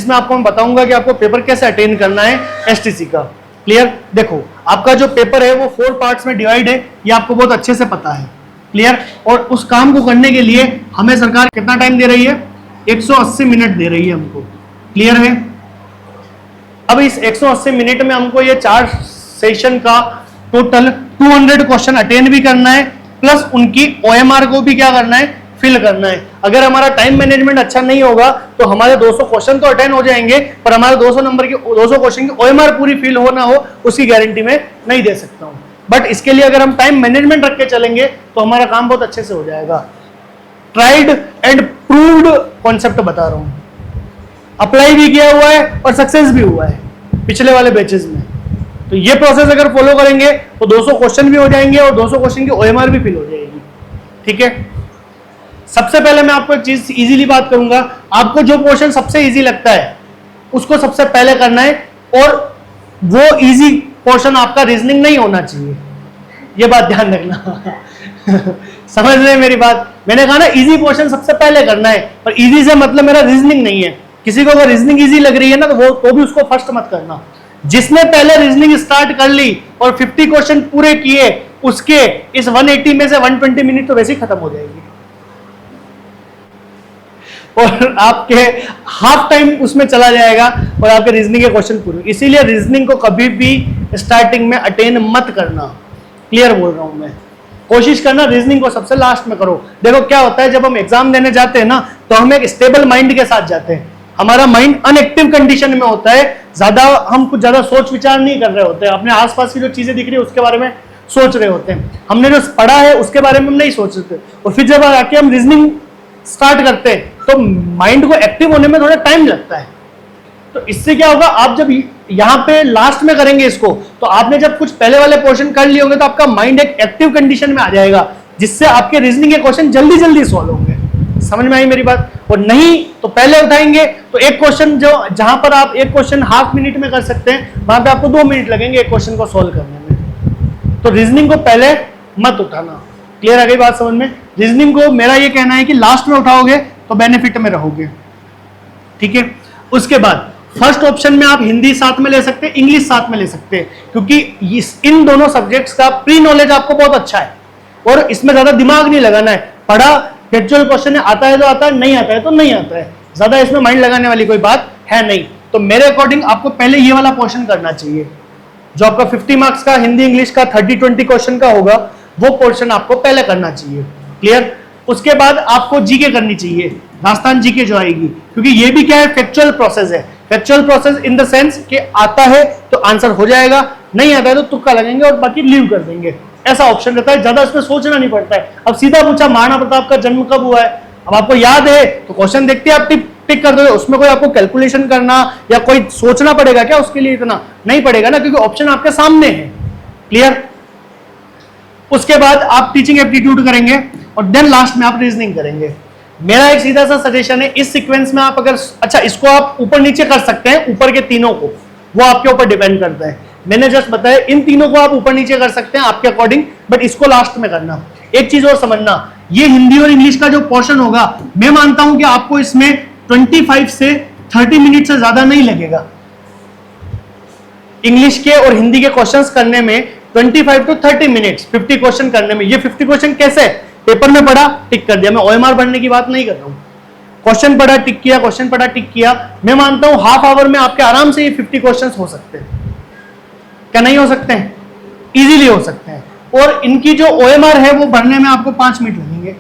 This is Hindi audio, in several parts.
जिसमें आपको मैं बताऊंगा कि आपको पेपर कैसे अटेंड करना है एसटीसी का। क्लियर? देखो आपका जो पेपर है वो 4 पार्ट्स में डिवाइड है, ये आपको बहुत अच्छे से पता है। क्लियर? और उस काम को करने के लिए हमें सरकार कितना टाइम दे रही है? 180 मिनट दे रही है हमको। क्लियर है? अब इस 180 मिनट में हमको ये 4 सेशन का टोटल 200 क्वेश्चन अटेंड भी करना है, प्लस उनकी ओएमआर को भी क्या करना है? फिल करना है। अगर हमारा टाइम मैनेजमेंट अच्छा नहीं होगा तो हमारे 200 क्वेश्चन तो अटेंड हो जाएंगे, पर हमारे 200 नंबर की 200 क्वेश्चन की ओएमआर पूरी फिल हो ना हो उसकी गारंटी मैं नहीं दे सकता हूं। बट इसके लिए अगर हम टाइम मैनेजमेंट रख के चलेंगे तो हमारा काम बहुत अच्छे से हो जाएगा। ट्राइड एंड प्रूव्ड कॉन्सेप्ट बता रहा हूं, अप्लाई भी किया हुआ है और सक्सेस भी हुआ है पिछले वाले बैचेस में। तो ये प्रोसेस अगर फॉलो करेंगे तो 200 क्वेश्चन भी हो जाएंगे और 200 क्वेश्चन की ओएमआर भी फिल हो जाएगी। ठीक है? सबसे पहले मैं आपको एक चीज इजीली बात करूंगा, आपको जो पोर्शन सबसे इजी लगता है उसको सबसे पहले करना है, और वो इजी पोर्शन आपका रीजनिंग नहीं होना चाहिए, ये बात ध्यान रखना। समझ रहे हैं मेरी बात? मैंने कहा ना इजी पोर्शन सबसे पहले करना है, पर इजी से मतलब मेरा रीजनिंग नहीं है। किसी को अगर रीजनिंग इजी लग रही है ना तो भी उसको फर्स्ट मत करना। जिसने पहले रीजनिंग स्टार्ट कर ली और 50 क्वेश्चन पूरे किए, उसके इस 180 में से 120 मिनट तो वैसे ही खत्म हो जाएगी और आपके हाफ टाइम उसमें चला जाएगा और आपके रीजनिंग के क्वेश्चन पूरे। इसीलिए रीजनिंग को कभी भी स्टार्टिंग में अटेन मत करना। क्लियर बोल रहा हूं मैं? कोशिश करना रीजनिंग को सबसे लास्ट में करो। देखो क्या होता है, जब हम एग्जाम देने जाते हैं ना तो हम एक स्टेबल माइंड के साथ जाते हैं। हमारा माइंड अनएक्टिव कंडीशन में होता है, हम कुछ ज्यादा सोच विचार नहीं कर रहे होते हैं, अपने आसपास की जो चीजें दिख रही है उसके बारे में सोच रहे होते हैं। हमने जो पढ़ा है उसके बारे में हम नहीं सोच रहे, और फिर जब आके हम रीजनिंग स्टार्ट करते हैं तो माइंड को एक्टिव होने में थोड़ा टाइम लगता है। तो इससे क्या होगा, आप जब यहाँ पे लास्ट में करेंगे इसको, तो आपने जब कुछ पहले वाले पोर्शन कर लिए होंगे तो आपका माइंड एक एक्टिव कंडीशन में आ जाएगा, जिससे आपके रीजनिंग के क्वेश्चन जल्दी जल्दी सॉल्व होंगे। समझ में आई मेरी बात? और नहीं तो पहले उठाएंगे तो एक क्वेश्चन जो जहां पर आप एक क्वेश्चन हाफ मिनट में कर सकते हैं, वहां पे आपको 2 मिनट लगेंगे एक क्वेश्चन को सॉल्व करने में। तो रीजनिंग को पहले मत उठाना। क्लियर आ गई बात समझ में? रीजनिंग को मेरा ये कहना है कि लास्ट में उठाओगे तो बेनिफिट में रहोगे। ठीक है? उसके बाद फर्स्ट ऑप्शन में आप हिंदी साथ में ले सकते हैं, इंग्लिश साथ में ले सकते हैं, क्योंकि इन दोनों सब्जेक्ट्स का प्री नॉलेज आपको बहुत अच्छा है और इसमें ज्यादा दिमाग नहीं लगाना है। पढ़ा फैक्चुअल क्वेश्चन आता है तो आता है, नहीं आता है तो नहीं आता है, ज्यादा इसमें माइंड लगाने वाली कोई बात है नहीं। तो मेरे अकॉर्डिंग आपको पहले ये वाला पोर्शन करना चाहिए, जो आपका 50 मार्क्स का हिंदी इंग्लिश का 30-20 क्वेश्चन का होगा, वो पोर्शन आपको पहले करना चाहिए। क्लियर? उसके बाद आपको जीके करनी चाहिए, राजस्थान जीके जो आएगी, क्योंकि ये भी क्या है, फैक्चुअल प्रोसेस है। Factual process in the sense कि आता है तो आंसर हो जाएगा, नहीं आता है तो तुक्का लगेंगे और बाकी लीव कर देंगे, ऐसा ऑप्शन रहता है। ज्यादा इसमें सोचना नहीं पड़ता है। अब सीधा पूछा महाराणा प्रताप का जन्म कब हुआ है, अब आपको याद है तो क्वेश्चन देखते हैं आप टिक कर दोगे, उसमें कोई आपको कैलकुलेशन करना या कोई सोचना पड़ेगा क्या उसके लिए? इतना नहीं पड़ेगा ना, क्योंकि ऑप्शन आपके सामने है। क्लियर? उसके बाद आप टीचिंग एप्टीट्यूड करेंगे और देन लास्ट में आप रीजनिंग करेंगे। मेरा एक सीधा सा सजेशन है, इस सीक्वेंस में आप अगर अच्छा इसको आप ऊपर नीचे कर सकते हैं, ऊपर के तीनों को, वो आपके ऊपर डिपेंड करता है। मैंने जस्ट बताया इन तीनों को आप ऊपर नीचे कर सकते हैं आपके अकॉर्डिंग, बट इसको लास्ट में करना। एक चीज और समझना, ये हिंदी और इंग्लिश का जो पोर्शन होगा, मैं मानता हूं कि आपको इसमें 25 से 30 मिनट से ज्यादा नहीं लगेगा। इंग्लिश के और हिंदी के क्वेश्चंस करने में 25 to 30 मिनट्स 50 क्वेश्चन करने में। ये 50 क्वेश्चन कैसे? पेपर में पढ़ा टिक कर दिया, मैं ओएमआर भरने की बात नहीं कर रहा हूं। क्वेश्चन पढ़ा टिक किया, क्वेश्चन पढ़ा टिक किया। मैं मानता हूं हाफ आवर में आपके आराम से ये 50 क्वेश्चन हो सकते हैं। क्या नहीं हो सकते हैं? इजीली हो सकते हैं। और इनकी जो ओएमआर है वो भरने में आपको 5 मिनट लगेंगे।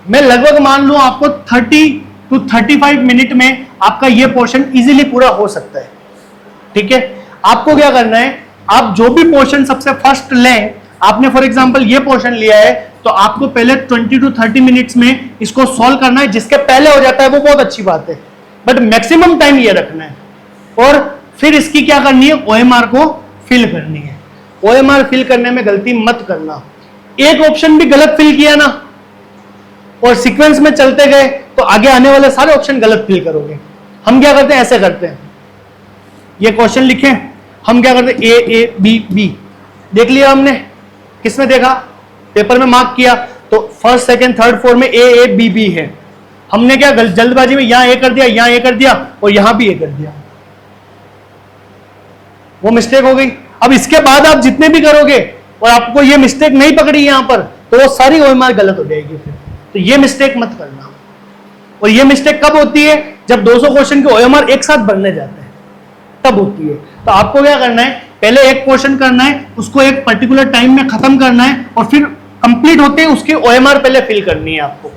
मैं लगभग मान लूं आपको 30 to 35 मिनट में आपका ये पोर्शन इजीली पूरा हो सकता है। ठीक है? आपको क्या करना है, आप जो भी पोर्शन सबसे फर्स्ट लें, आपने फॉर एग्जांपल ये पोर्शन लिया है तो आपको पहले 20 to 30 मिनट्स में इसको सॉल्व करना है। जिसके पहले हो जाता है वो बहुत अच्छी बात है, बट मैक्सिमम टाइम ये रखना है। और फिर इसकी क्या करनी है, ओएमआर को फिल करनी है। ओएमआर फिल करने में गलती मत करना। एक ऑप्शन भी गलत फिल किया ना और सीक्वेंस में चलते गए तो आगे आने वाले सारे ऑप्शन गलत फिल करोगे। हम क्या करते हैं, ऐसे करते हैं, ये क्वेश्चन लिखे, हम क्या करते हैं, ए बी बी देख लिया हमने, किसमें देखा, पेपर में मार्क किया, तो फर्स्ट सेकंड थर्ड फोर्थ में ए बी बी है। हमने क्या जल्दबाजी में यहां ए कर दिया, यहां ए कर दिया और यहां भी ए कर दिया, वो मिस्टेक हो गई। अब इसके बाद आप जितने भी करोगे और आपको ये मिस्टेक नहीं पकड़ी यहां पर, तो वो सारी ओएमआर गलत हो जाएगी फिर। तो ये मिस्टेक मत करना। और ये मिस्टेक कब होती है? जब 200 क्वेश्चन के ओएमआर एक साथ भरने जाते हैं तब होती है। तो आपको क्या करना है, पहले एक क्वेश्चन करना है, उसको एक पर्टिकुलर टाइम में खत्म करना है और फिर कंप्लीट होते ही उसकी ओएमआर पहले फिल करनी है आपको।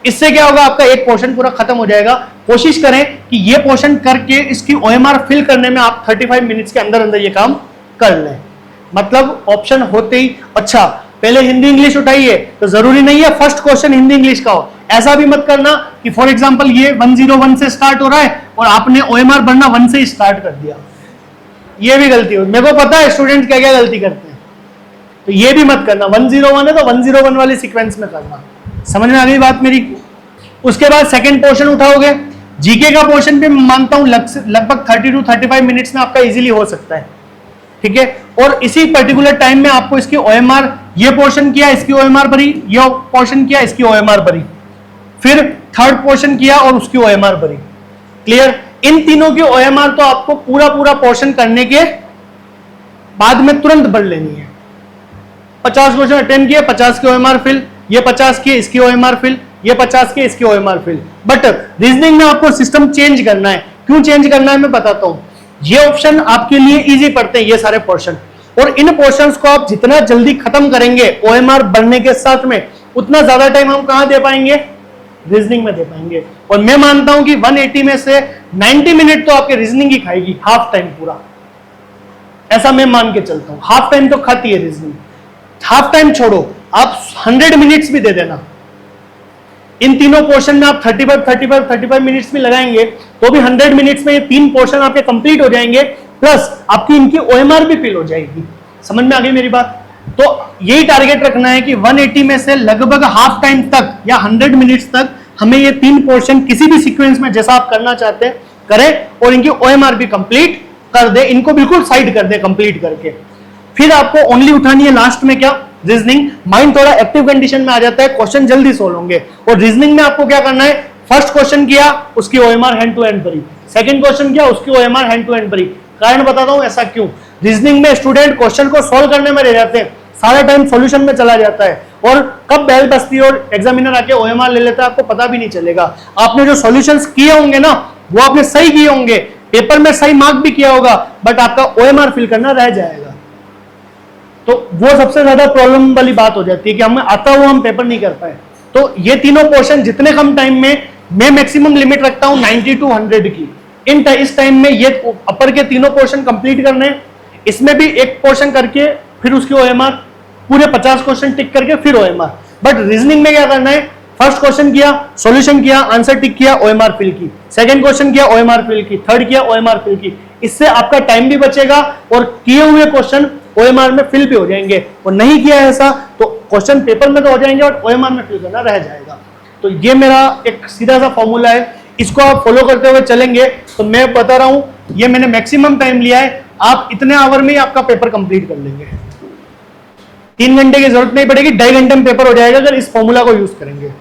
इससे क्या होगा, आपका एक पोर्शन पूरा खत्म हो जाएगा। कोशिश करें कि ये पोर्शन करके इसकी ओएमआर फिल करने में आप 35 मिनट्स के अंदर अंदर ये काम कर लें। मतलब ऑप्शन होते ही, अच्छा पहले हिंदी इंग्लिश उठाइए, तो जरूरी नहीं है फर्स्ट क्वेश्चन हिंदी इंग्लिश का हो। ऐसा भी मत करना कि फॉर एग्जांपल ये 101 से स्टार्ट हो रहा है और आपने ओएमआर भरना 1 से स्टार्ट कर दिया। ये भी गलती हो, मेरे को पता है स्टूडेंट क्या क्या गलती करते हैं, तो ये भी मत करना। 101 है तो 101 वाली सीक्वेंस में करना। समझ में आ गई बात मेरी? उसके बाद सेकंड पोर्शन उठाओगे। जीके का पोर्शन भी मानता हूं लगभग 30 to 35 मिनट्स में आपका इजीली हो सकता है, ठीक है। और इसी पर्टिकुलर टाइम में आपको इसकी ओएमआर, ये पोर्शन किया इसकी ओएमआर भरी, ये पोर्शन किया इसकी ओएमआर भरी, फिर थर्ड पोर्शन किया और उसकी ओएमआर भरी। क्लियर? इन तीनों की ओएमआर तो आपको पूरा पूरा पोर्शन करने के बाद में तुरंत भर लेनी है। 50 क्वेश्चन अटेंड किए, 50 के ओएमआर फिल, ये 50 किए इसकी ओएमआर फिल, ये 50 के इसकी ओएमआर फिल। बट रीजनिंग में आपको सिस्टम चेंज करना है। क्यों चेंज करना है मैं बताता हूं। ये ऑप्शन आपके लिए इजी पड़ते हैं, ये सारे पोर्शन, और इन पोर्शंस को आप जितना जल्दी खत्म करेंगे ओएमआर भरने के साथ में, उतना ज्यादा टाइम हम कहां दे पाएंगे? रीजनिंग में दे पाएंगे। और मैं मानता हूं कि 180 में से 90 मिनट तो आपके रीजनिंग ही खाएगी, हाफ टाइम पूरा। ऐसा मैं मान के चलता हूं, हाफ टाइम तो खाती है रीजनिंग। हाफ टाइम छोड़ो, आप 100 मिनट्स भी दे देना। इन तीनों पोर्शन में आप 35 मिनट्स में लगाएंगे तो भी 100 मिनट्स में ये तीन पोर्शन आपके कंप्लीट हो जाएंगे, प्लस आपकी इनकी ओएमआर भी फिल हो जाएगी। समझ में आ गई मेरी बात? तो यही टारगेट रखना है कि 180 में से लगभग हाफ टाइम तक या 100 मिनट्स तक हमें ये तीन पोर्शन किसी भी सीक्वेंस में जैसा आप करना चाहते हैं करें और इनकी ओएमआर भी कंप्लीट कर दे, इनको बिल्कुल साइड कर दे कंप्लीट करके। फिर आपको ओनली उठानी है लास्ट में क्या? रीजनिंग। माइंड थोड़ा एक्टिव कंडीशन में आ जाता है, क्वेश्चन जल्दी सोल्व होंगे। और रीजनिंग में आपको क्या करना है? फर्स्ट क्वेश्चन किया उसकी ओएमआर हैंड टू हैंड भरी, सेकंड क्वेश्चन किया उसकी ओएमआर हैंड टू हैंड भरी। कारण बताता हूं ऐसा क्यों। रीजनिंग में स्टूडेंट क्वेश्चन को सोल्व करने में रह जाते हैं, सारा टाइम सॉल्यूशन में चला जाता है, और कब बेल बजती है और एग्जामिनर आके ओएमआर ले लेता है आपको पता भी नहीं चलेगा। आपने जो सॉल्यूशंस किए होंगे ना वो आपने सही किए होंगे, पेपर में सही मार्क भी किया होगा, बट आपका ओएमआर फिल करना रह जाएगा। तो वो सबसे ज्यादा प्रॉब्लम वाली बात हो जाती है कि हमें आता हुआ हम पेपर नहीं कर पाए। तो ये तीनों पोर्शन जितने कम टाइम में, मैं मैक्सिमम लिमिट रखता हूं 90 to 100 की। इस टाइम में ये अपर के तीनों पोर्शन कंप्लीट करने, इसमें भी एक पोर्शन करके फिर उसकी ओएमआर, पूरे 50 क्वेश्चन टिक करके फिर ओएमआर। बट रीजनिंग में क्या करना है? फर्स्ट क्वेश्चन किया, सॉल्यूशन किया, आंसर टिक किया, ओएमआर फिल की, सेकंड क्वेश्चन किया, ओएमआर फिल की, थर्ड किया, ओएमआर फिल की। इससे आपका टाइम भी बचेगा और किए हुए क्वेश्चन ओएमआर में फिल भी हो जाएंगे। और नहीं किया ऐसा तो क्वेश्चन पेपर में तो हो जाएंगे और ओएमआर में फिल करना रह जाएगा। तो ये मेरा एक सीधा सा फॉर्मूला है, इसको आप फॉलो करते हुए चलेंगे तो मैं बता रहा हूं ये मैंने मैक्सिमम टाइम लिया है, आप इतने आवर में ही आपका पेपर कंप्लीट कर लेंगे। 3 घंटे की जरूरत नहीं पड़ेगी, 2.5 घंटे में पेपर हो जाएगा अगर इस फॉर्मूला को यूज करेंगे।